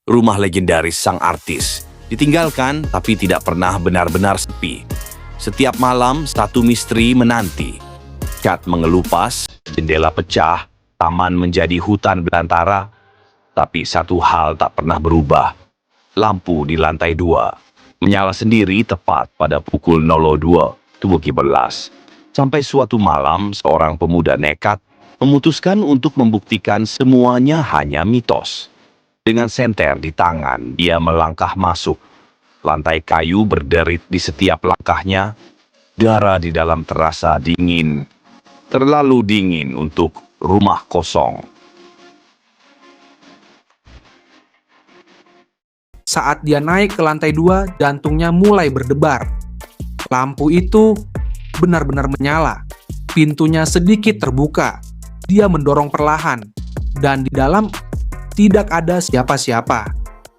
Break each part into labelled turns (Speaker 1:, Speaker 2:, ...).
Speaker 1: rumah legendaris sang artis. Ditinggalkan tapi tidak pernah benar-benar sepi. Setiap malam satu misteri menanti. Cat mengelupas, jendela pecah, taman menjadi hutan belantara. Tapi satu hal tak pernah berubah. Lampu di lantai 2 menyala sendiri tepat pada pukul 02.17. Sampai suatu malam seorang pemuda nekat memutuskan untuk membuktikan semuanya hanya mitos. Dengan senter di tangan, dia melangkah masuk. Lantai kayu berderit di setiap langkahnya. Udara di dalam terasa dingin. Terlalu dingin untuk rumah kosong.
Speaker 2: Saat dia naik ke lantai 2, jantungnya mulai berdebar. Lampu itu benar-benar menyala. Pintunya sedikit terbuka. Dia mendorong perlahan. Dan di dalam tidak ada siapa-siapa.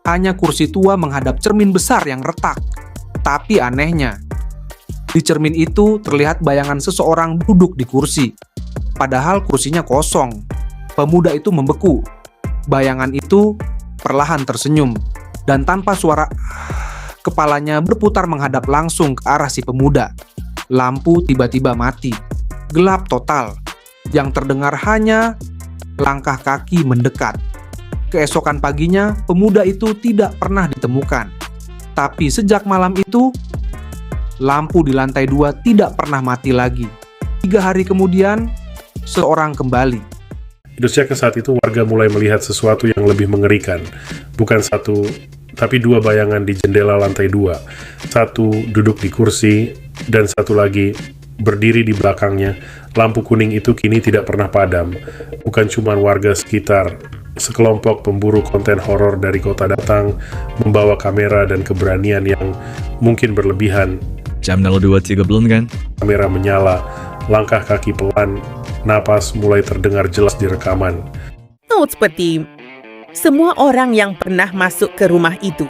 Speaker 2: Hanya kursi tua menghadap cermin besar yang retak. Tapi anehnya, di cermin itu terlihat bayangan seseorang duduk di kursi. Padahal kursinya kosong. Pemuda itu membeku. Bayangan itu perlahan tersenyum. Dan tanpa suara, kepalanya berputar menghadap langsung ke arah si pemuda. Lampu tiba-tiba mati. Gelap total. Yang terdengar hanya langkah kaki mendekat. Keesokan paginya, pemuda itu tidak pernah ditemukan. Tapi sejak malam itu, lampu di lantai 2 tidak pernah mati lagi. 3 hari kemudian, seorang kembali.
Speaker 3: Dosya saat itu warga mulai melihat sesuatu yang lebih mengerikan. Bukan satu, tapi 2 bayangan di jendela lantai 2. Satu duduk di kursi, dan satu lagi berdiri di belakangnya. Lampu kuning itu kini tidak pernah padam. Bukan cuma warga sekitar, sekelompok pemburu konten horor dari kota datang, membawa kamera dan keberanian yang mungkin berlebihan.
Speaker 4: Jam 02.30 kan?
Speaker 3: Kamera menyala, langkah kaki pelan, napas mulai terdengar jelas di rekaman.
Speaker 5: Seperti semua orang yang pernah masuk ke rumah itu,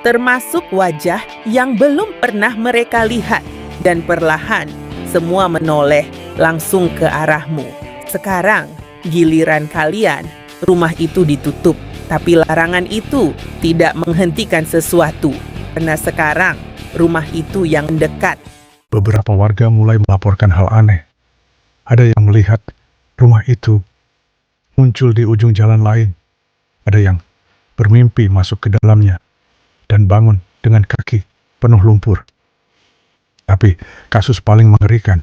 Speaker 5: termasuk wajah yang belum pernah mereka lihat, dan perlahan semua menoleh langsung ke arahmu. Sekarang giliran kalian. Rumah itu ditutup, tapi larangan itu tidak menghentikan sesuatu. Karena sekarang rumah itu yang dekat.
Speaker 6: Beberapa warga mulai melaporkan hal aneh. Ada yang melihat rumah itu muncul di ujung jalan lain. Ada yang bermimpi masuk ke dalamnya dan bangun dengan kaki penuh lumpur. Tapi kasus paling mengerikan,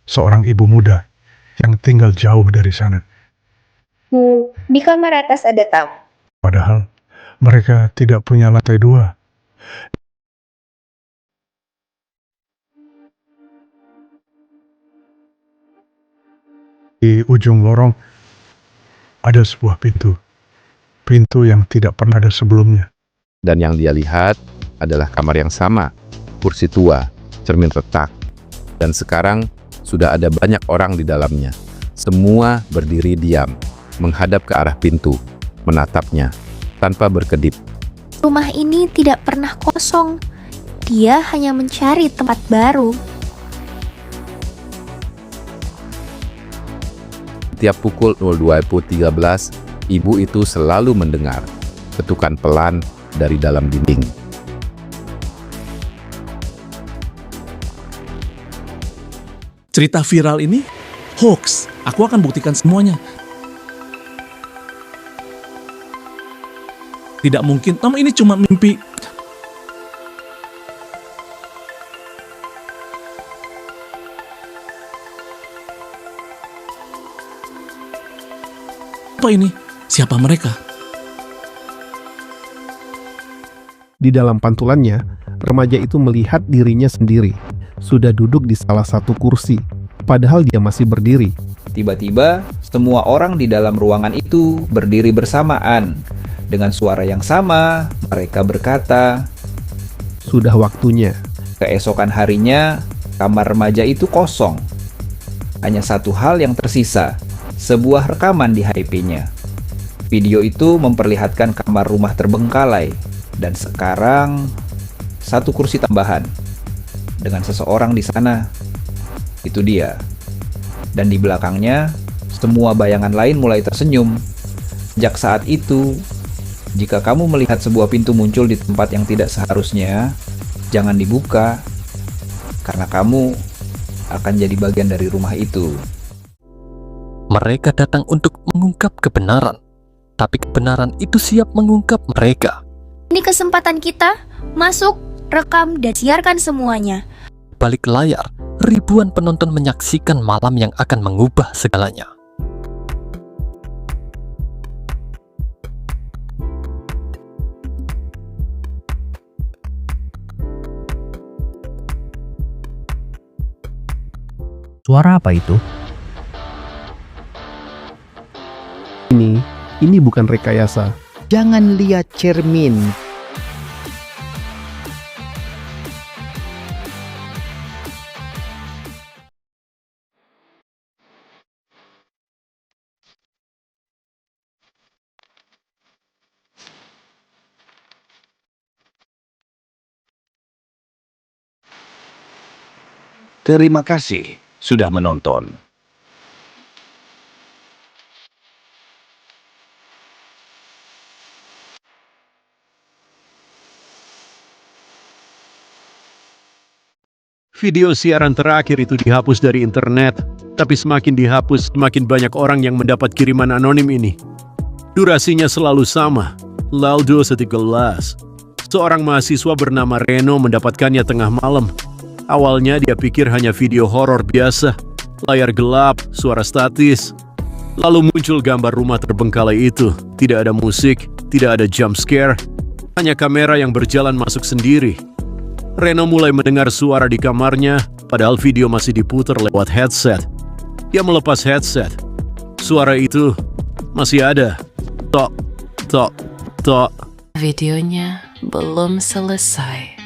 Speaker 6: seorang ibu muda yang tinggal jauh dari sana.
Speaker 7: Di kamar atas ada tamu.
Speaker 6: Padahal mereka tidak punya lantai 2. Di ujung lorong ada sebuah pintu. Pintu yang tidak pernah ada sebelumnya.
Speaker 8: Dan yang dia lihat adalah kamar yang sama, kursi tua, cermin retak. Dan sekarang sudah ada banyak orang di dalamnya. Semua berdiri diam, menghadap ke arah pintu, menatapnya, tanpa berkedip.
Speaker 7: Rumah ini tidak pernah kosong. Dia hanya mencari tempat baru.
Speaker 8: Setiap pukul 02.13, ibu itu selalu mendengar ketukan pelan dari dalam dinding.
Speaker 4: Cerita viral ini hoax. Aku akan buktikan semuanya. Tidak mungkin, ini cuma mimpi. Apa ini? Siapa mereka?
Speaker 9: Di dalam pantulannya, remaja itu melihat dirinya sendiri, sudah duduk di salah satu kursi, padahal dia masih berdiri.
Speaker 10: Tiba-tiba, semua orang di dalam ruangan itu berdiri bersamaan. Dengan suara yang sama, mereka berkata,
Speaker 9: "Sudah waktunya."
Speaker 10: Keesokan harinya, kamar remaja itu kosong. Hanya satu hal yang tersisa, sebuah rekaman di HP-nya. Video itu memperlihatkan kamar rumah terbengkalai, dan sekarang satu kursi tambahan dengan seseorang di sana. Itu dia. Dan di belakangnya, semua bayangan lain mulai tersenyum. Sejak saat itu, Jika kamu melihat sebuah pintu muncul di tempat yang tidak seharusnya, jangan dibuka, karena kamu akan jadi bagian dari rumah itu.
Speaker 11: Mereka datang untuk mengungkap kebenaran, tapi kebenaran itu siap mengungkap mereka.
Speaker 7: Ini kesempatan kita, masuk, rekam, dan siarkan semuanya.
Speaker 11: Balik layar, ribuan penonton menyaksikan malam yang akan mengubah segalanya.
Speaker 12: Suara apa itu?
Speaker 9: Ini bukan rekayasa.
Speaker 12: Jangan lihat cermin.
Speaker 1: Terima kasih sudah menonton.
Speaker 13: Video siaran terakhir itu dihapus dari internet, tapi semakin dihapus, semakin banyak orang yang mendapat kiriman anonim ini. Durasinya selalu sama, Laldo segelas. Seorang mahasiswa bernama Reno mendapatkannya tengah malam. Awalnya dia pikir hanya video horor biasa, layar gelap, suara statis. Lalu muncul gambar rumah terbengkalai itu, tidak ada musik, tidak ada jump scare, hanya kamera yang berjalan masuk sendiri. Reno mulai mendengar suara di kamarnya, padahal video masih diputar lewat headset. Dia melepas headset. Suara itu masih ada. Tok, tok, tok.
Speaker 14: Videonya belum selesai.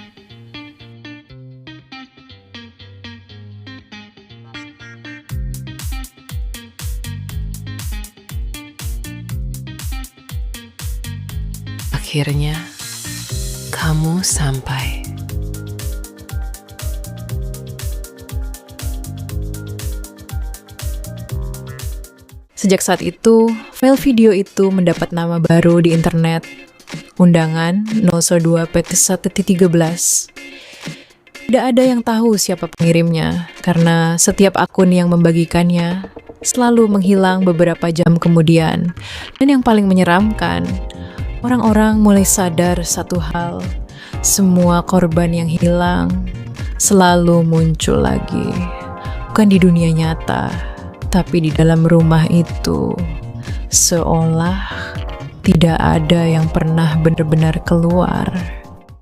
Speaker 14: Akhirnya, kamu sampai.
Speaker 15: Sejak saat itu, file video itu mendapat nama baru di internet, Undangan 012 PT1-13. Tidak ada yang tahu siapa pengirimnya, karena setiap akun yang membagikannya selalu menghilang beberapa jam kemudian. Dan yang paling menyeramkan, orang-orang mulai sadar satu hal, semua korban yang hilang selalu muncul lagi. Bukan di dunia nyata, tapi di dalam rumah itu, seolah tidak ada yang pernah benar-benar keluar.